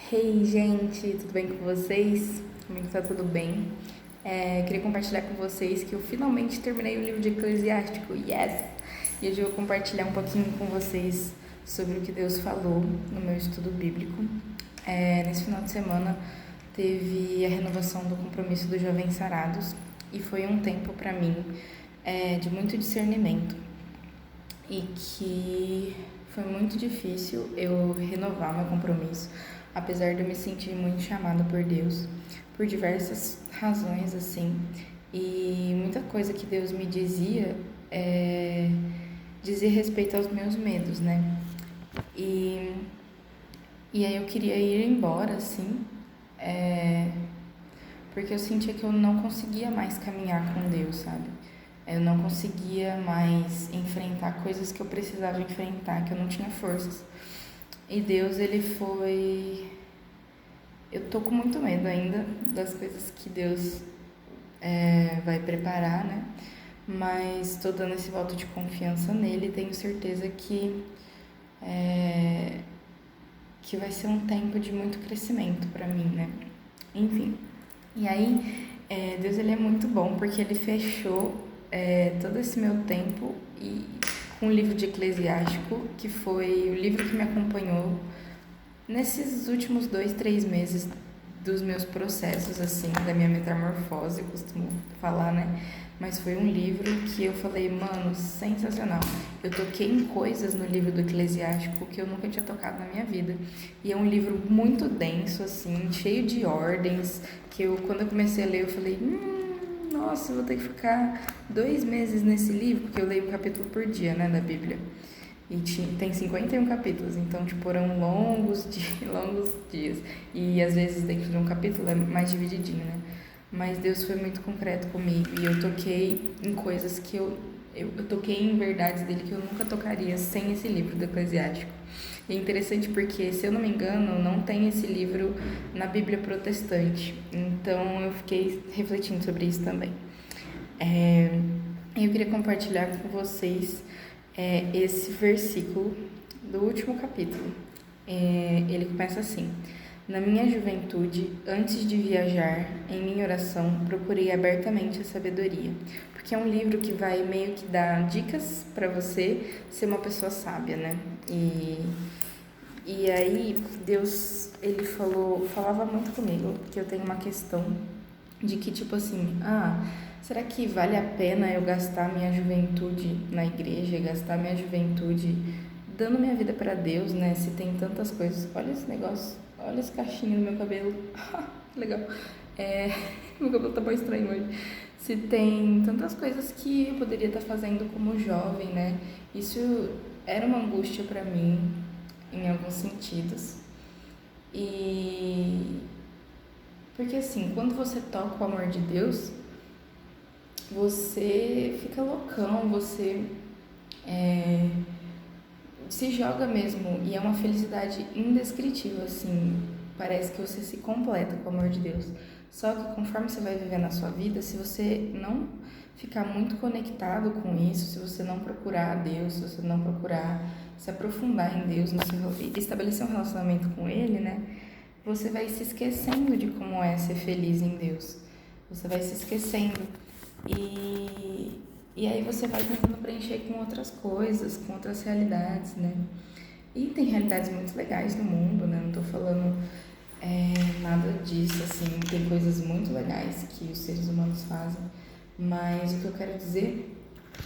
Hey, gente, tudo bem com vocês? Comigo tá tudo bem. Queria compartilhar com vocês que eu finalmente terminei o livro de Eclesiástico, yes! E hoje eu vou compartilhar um pouquinho com vocês sobre o que Deus falou no meu estudo bíblico. Nesse final de semana teve a renovação do compromisso dos Jovens Sarados e foi um tempo para mim de muito discernimento e que foi muito difícil eu renovar meu compromisso, apesar de eu me sentir muito chamada por Deus, por diversas razões, assim, e muita coisa que Deus me dizia respeito aos meus medos, né? E, e aí eu queria ir embora, assim, porque eu sentia que eu não conseguia mais caminhar com Deus, sabe? Eu não conseguia mais enfrentar coisas que eu precisava enfrentar, que eu não tinha forças. E Deus, ele foi... Eu tô com muito medo ainda das coisas que Deus vai preparar, né? Mas tô dando esse voto de confiança nele e tenho certeza que vai ser um tempo de muito crescimento pra mim, né? Enfim. E aí, Deus, ele é muito bom porque ele fechou todo esse meu tempo e com o livro de Eclesiástico, que foi o livro que me acompanhou nesses últimos 2, 3 meses dos meus processos, assim, da minha metamorfose, eu costumo falar, né? Mas foi um livro que eu falei, mano, sensacional. Eu toquei em coisas no livro do Eclesiástico que eu nunca tinha tocado na minha vida. E é um livro muito denso, assim, cheio de ordens, que quando eu comecei a ler, eu falei, nossa, eu vou ter que ficar 2 meses nesse livro, porque eu leio um capítulo por dia, né, da Bíblia. E tem 51 capítulos, então, tipo, foram longos dias. E às vezes dentro de um capítulo é mais divididinho, né? Mas Deus foi muito concreto comigo e eu toquei em coisas que eu toquei em verdades dele que eu nunca tocaria sem esse livro do Eclesiástico. E é interessante porque, se eu não me engano, não tem esse livro na Bíblia protestante. Então eu fiquei refletindo sobre isso também. Eu queria compartilhar com vocês esse versículo do último capítulo. Ele começa assim: na minha juventude, antes de viajar, em minha oração, procurei abertamente a sabedoria, porque é um livro que vai meio que dar dicas para você ser uma pessoa sábia, né? E aí Deus, ele falava muito comigo, que eu tenho uma questão de que, tipo assim, será que vale a pena eu gastar minha juventude na igreja, gastar minha juventude dando minha vida para Deus, né? Se tem tantas coisas. Olha esse negócio, olha esse cachinho no meu cabelo. Que legal. Meu cabelo tá bem estranho hoje. Se tem tantas coisas que eu poderia estar fazendo como jovem, né? Isso era uma angústia para mim, em alguns sentidos. Porque assim, quando você toca o amor de Deus, você fica loucão, você se joga mesmo, e é uma felicidade indescritível, assim, parece que você se completa com o amor de Deus. Só que conforme você vai vivendo a sua vida, se você não ficar muito conectado com isso, se você não procurar a Deus, se você não procurar se aprofundar em Deus, estabelecer um relacionamento com Ele, né? Você vai se esquecendo de como é ser feliz em Deus. Você vai se esquecendo. E aí você vai tentando preencher com outras coisas, com outras realidades, né? E tem realidades muito legais no mundo, né? Não tô falando nada disso, assim. Tem coisas muito legais que os seres humanos fazem. Mas o que eu quero dizer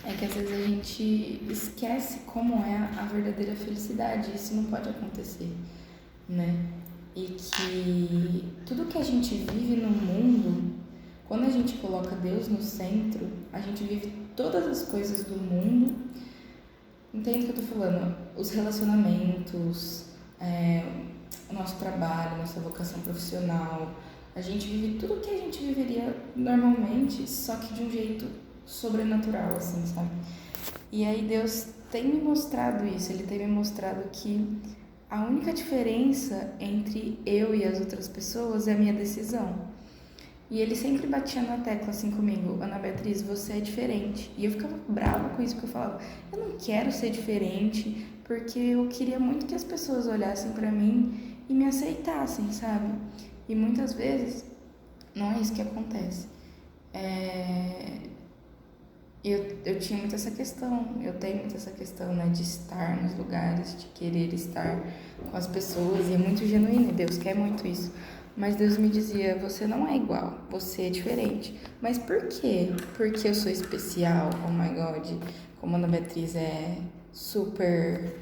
é que às vezes a gente esquece como é a verdadeira felicidade. Isso não pode acontecer, né? E que tudo que a gente vive no mundo, quando a gente coloca Deus no centro, a gente vive todas as coisas do mundo. Entende o que eu tô falando? Os relacionamentos, o nosso trabalho, nossa vocação profissional. A gente vive tudo o que a gente viveria normalmente, só que de um jeito sobrenatural, assim, sabe? E aí Deus tem me mostrado isso, Ele tem me mostrado que a única diferença entre eu e as outras pessoas é a minha decisão. E ele sempre batia na tecla assim comigo: Ana Beatriz, você é diferente. E eu ficava brava com isso, porque eu falava: eu não quero ser diferente, porque eu queria muito que as pessoas olhassem pra mim e me aceitassem, sabe? E muitas vezes não é isso que acontece. Eu tinha muito essa questão, eu tenho muito essa questão, né, de estar nos lugares, de querer estar com as pessoas, e é muito genuíno, e Deus quer muito isso. Mas Deus me dizia, você não é igual, você é diferente. Mas por quê? Porque eu sou especial, oh my God, como a Ana Beatriz é super,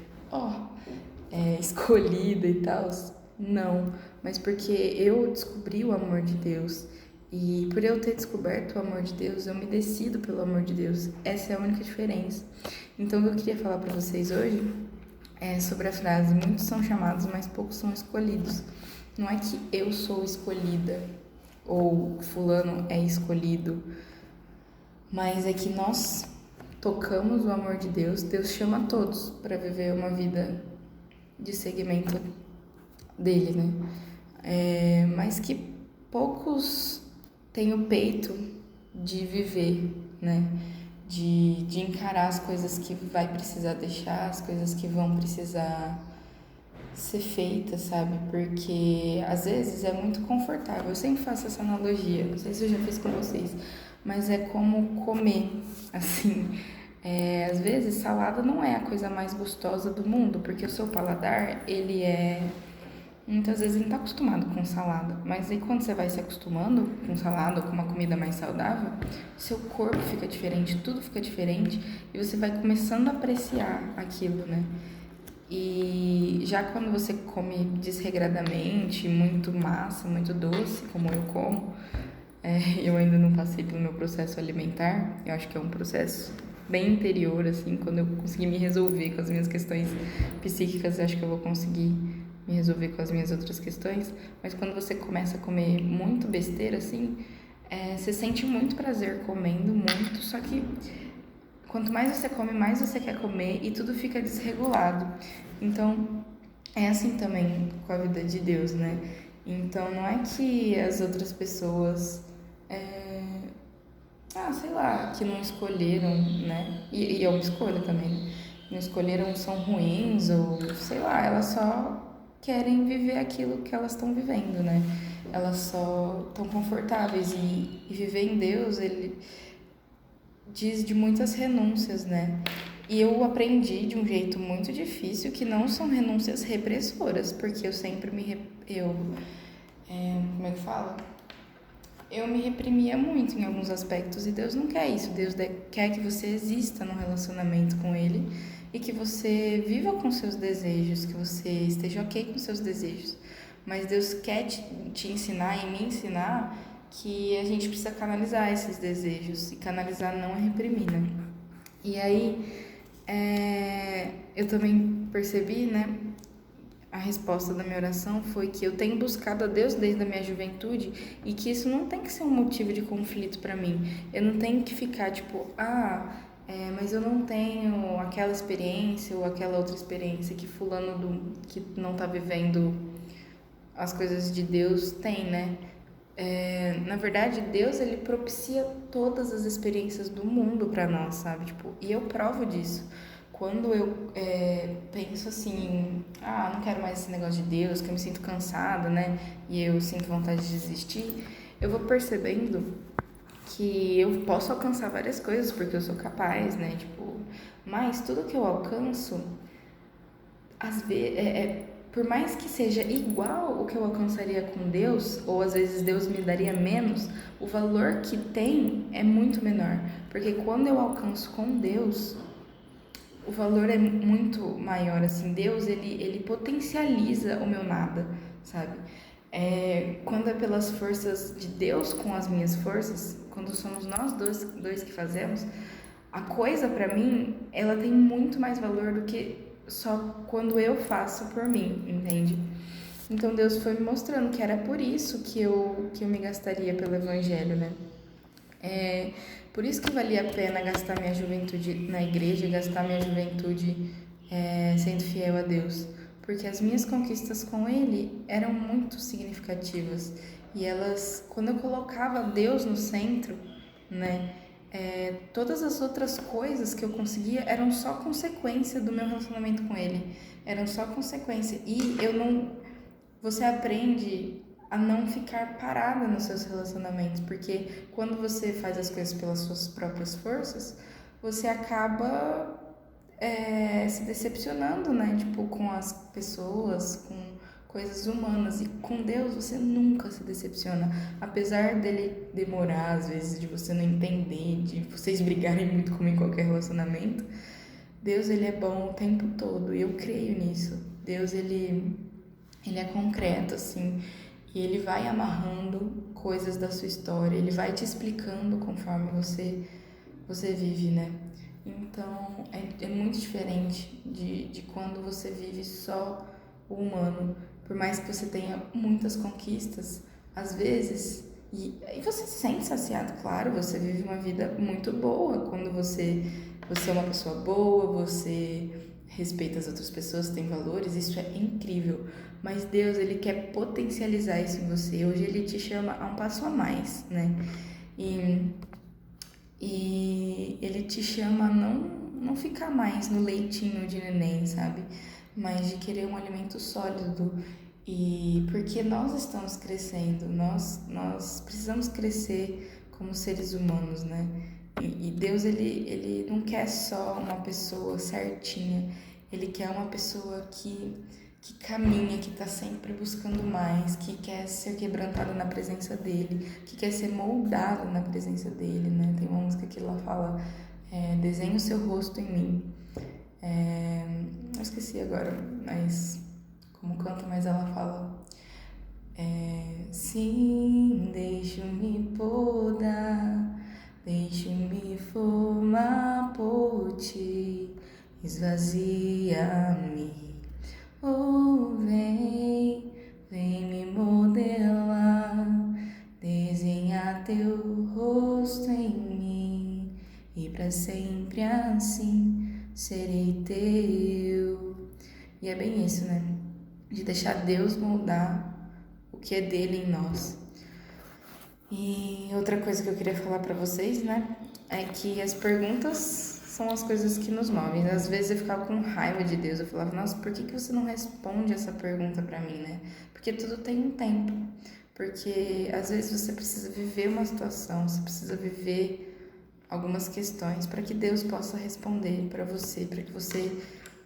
escolhida e tal? Não, mas porque eu descobri o amor de Deus. E por eu ter descoberto o amor de Deus, eu me decido pelo amor de Deus. Essa é a única diferença. Então, o que eu queria falar para vocês hoje é sobre a frase: muitos são chamados, mas poucos são escolhidos. Não é que eu sou escolhida ou fulano é escolhido, mas é que nós tocamos o amor de Deus. Deus chama todos para viver uma vida de seguimento dele, né? Mas que poucos têm o peito de viver, né? De encarar as coisas que vai precisar deixar, as coisas que vão precisar ser feitas, sabe? Porque às vezes é muito confortável. Eu sempre faço essa analogia, não sei se eu já fiz com vocês, mas é como comer, assim. Às vezes salada não é a coisa mais gostosa do mundo, porque o seu paladar, ele é... Muitas vezes ele não tá acostumado com salada, mas aí quando você vai se acostumando com salada ou com uma comida mais saudável, seu corpo fica diferente, tudo fica diferente e você vai começando a apreciar aquilo, né? E já quando você come desregradamente, muito massa, muito doce, como eu como, eu ainda não passei pelo meu processo alimentar, eu acho que é um processo bem interior, assim, quando eu conseguir me resolver com as minhas questões psíquicas, eu acho que eu vou conseguir me resolver com as minhas outras questões, mas quando você começa a comer muito besteira, assim, você sente muito prazer comendo, muito, só que quanto mais você come, mais você quer comer e tudo fica desregulado. Então, é assim também com a vida de Deus, né? Então, não é que as outras pessoas, sei lá, que não escolheram, né? E é uma escolha também, né? Não escolheram, são ruins ou, sei lá, elas só querem viver aquilo que elas estão vivendo, né? Elas só estão confortáveis e viver em Deus, ele diz de muitas renúncias, né? E eu aprendi de um jeito muito difícil que não são renúncias repressoras, porque eu sempre como é que fala? Eu me reprimia muito em alguns aspectos e Deus não quer isso. Deus quer que você exista num relacionamento com Ele e que você viva com seus desejos, que você esteja ok com seus desejos. Mas Deus quer te ensinar e me ensinar que a gente precisa canalizar esses desejos, e canalizar não é reprimir, né? E aí eu também percebi, né? A resposta da minha oração foi que eu tenho buscado a Deus desde a minha juventude e que isso não tem que ser um motivo de conflito para mim. Eu não tenho que ficar tipo, mas eu não tenho aquela experiência ou aquela outra experiência que fulano que não tá vivendo as coisas de Deus tem, né? Na verdade, Deus, ele propicia todas as experiências do mundo para nós, sabe? Tipo, e eu provo disso. Quando eu penso assim, não quero mais esse negócio de Deus, que eu me sinto cansada, né? E eu sinto vontade de desistir, eu vou percebendo que eu posso alcançar várias coisas, porque eu sou capaz, né? Tipo, mas tudo que eu alcanço, às vezes, por mais que seja igual o que eu alcançaria com Deus, ou às vezes Deus me daria menos, o valor que tem é muito menor. Porque quando eu alcanço com Deus, o valor é muito maior, assim. Deus, ele potencializa o meu nada, sabe? Quando é pelas forças de Deus com as minhas forças, quando somos nós dois que fazemos, a coisa pra mim, ela tem muito mais valor do que só quando eu faço por mim, entende? Então Deus foi me mostrando que era por isso que eu me gastaria pelo evangelho, né? Por isso que valia a pena gastar minha juventude na igreja, gastar minha juventude sendo fiel a Deus. Porque as minhas conquistas com Ele eram muito significativas. E elas, quando eu colocava Deus no centro, né? Todas as outras coisas que eu conseguia eram só consequência do meu relacionamento com Ele. Eram só consequência. E eu não... você aprende a não ficar parada nos seus relacionamentos, porque quando você faz as coisas pelas suas próprias forças, você acaba se decepcionando, né? Tipo, com as pessoas, com coisas humanas. E com Deus você nunca se decepciona. Apesar dele demorar, às vezes, de você não entender, de vocês brigarem muito como em qualquer relacionamento, Deus, ele é bom o tempo todo. E eu creio nisso. Deus, ele é concreto, assim. E ele vai amarrando coisas da sua história. Ele vai te explicando conforme você vive, né? Então, é muito diferente de quando você vive só o humano. Por mais que você tenha muitas conquistas, às vezes, e você se sente saciado, claro, você vive uma vida muito boa quando você é uma pessoa boa, você respeita as outras pessoas, tem valores, isso é incrível. Mas Deus, ele quer potencializar isso em você. Hoje ele te chama a um passo a mais, né? E ele te chama a não ficar mais no leitinho de neném, sabe? Mas de querer um alimento sólido. E porque nós estamos crescendo, nós precisamos crescer como seres humanos, né? E Deus, ele não quer só uma pessoa certinha, ele quer uma pessoa que caminha, que está sempre buscando mais, que quer ser quebrantado na presença dele, que quer ser moldado na presença dele, né? Tem uma música que ela fala, desenha o seu rosto em mim. Eu esqueci agora, mas como canta, mas ela fala, sim, deixo-me podar, deixo-me formar por ti, esvazia-me. Oh, vem me modelar, desenhar teu rosto em mim, e para sempre assim serei teu. E é bem isso, né? De deixar Deus moldar o que é dele em nós. E outra coisa que eu queria falar pra vocês, né, é que as perguntas são as coisas que nos movem. Às vezes eu ficava com raiva de Deus, eu falava, nossa, por que você não responde essa pergunta pra mim, né? Porque tudo tem um tempo. Porque às vezes você precisa viver uma situação, você precisa viver algumas questões para que Deus possa responder para você, para que você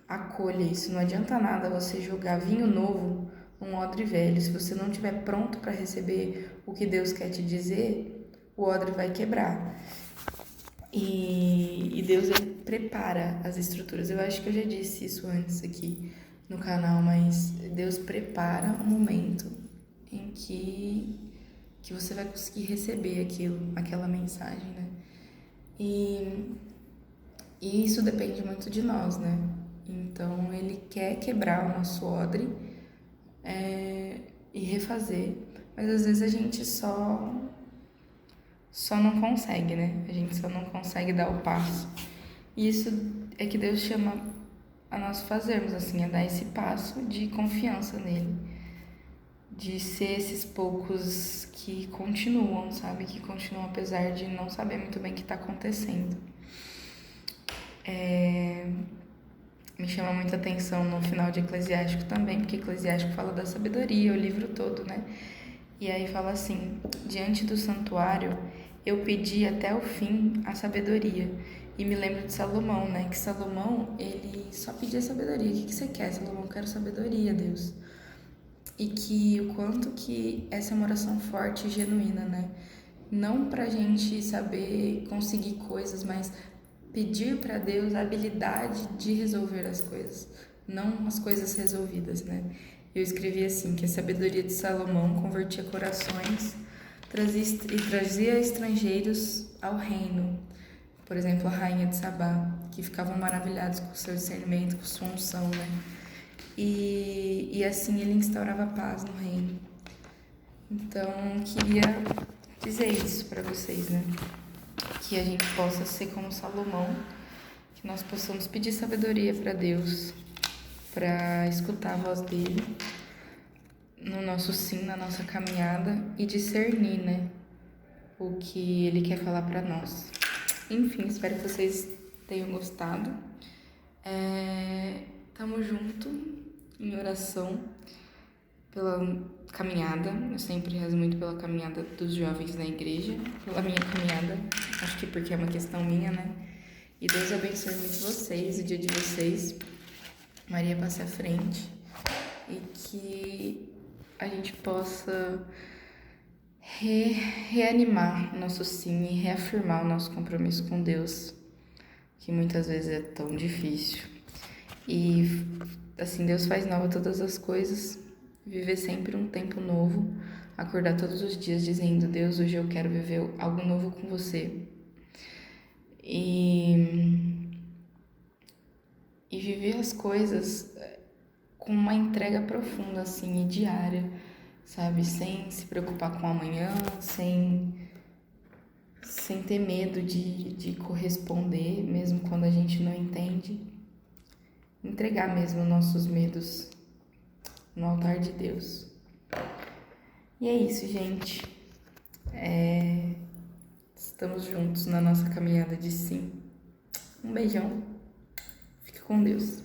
acolha isso. Não adianta nada você jogar vinho novo num odre velho. Se você não estiver pronto para receber o que Deus quer te dizer, o odre vai quebrar. E Deus, ele prepara as estruturas. Eu acho que eu já disse isso antes aqui no canal, mas Deus prepara o momento em que você vai conseguir receber aquela mensagem, né? E isso depende muito de nós, né? Então ele quer quebrar o nosso odre e refazer, mas às vezes a gente só não consegue, né? A gente só não consegue dar o passo. E isso é que Deus chama a nós fazermos, assim, a dar esse passo de confiança nele, de ser esses poucos que continuam, sabe? Que continuam apesar de não saber muito bem o que está acontecendo. Me chama muita atenção no final de Eclesiástico também, porque Eclesiástico fala da sabedoria, o livro todo, né? E aí fala assim, diante do santuário eu pedi até o fim a sabedoria. E me lembro de Salomão, né? Que Salomão, ele só pedia sabedoria. O que você quer, Salomão? Eu quero sabedoria, Deus. E que o quanto que essa é uma oração forte e genuína, né? Não pra gente saber conseguir coisas, mas pedir para Deus a habilidade de resolver as coisas, não as coisas resolvidas, né? Eu escrevi assim, que a sabedoria de Salomão convertia corações e trazia estrangeiros ao reino. Por exemplo, a rainha de Sabá, que ficavam maravilhados com o seu discernimento, com sua unção, né? E assim ele instaurava paz no reino. Então, queria dizer isso para vocês, né? Que a gente possa ser como Salomão, que nós possamos pedir sabedoria para Deus, para escutar a voz dele no nosso sim, na nossa caminhada e discernir, né, o que ele quer falar para nós. Enfim, espero que vocês tenham gostado. Tamo junto em oração pela caminhada. Eu sempre rezo muito pela caminhada dos jovens na igreja, pela minha caminhada, acho que porque é uma questão minha, né? E Deus abençoe muito vocês, o dia de vocês. Maria passe à frente e que a gente possa reanimar nosso sim e reafirmar o nosso compromisso com Deus, que muitas vezes é tão difícil. E assim, Deus faz nova todas as coisas, viver sempre um tempo novo, acordar todos os dias dizendo: Deus, hoje eu quero viver algo novo com você. E viver as coisas com uma entrega profunda, assim, e diária, sabe? Sem se preocupar com amanhã, sem ter medo de corresponder, mesmo quando a gente não entende. Entregar mesmo nossos medos no altar de Deus. E é isso, gente. Estamos juntos na nossa caminhada de sim. Um beijão. Fique com Deus.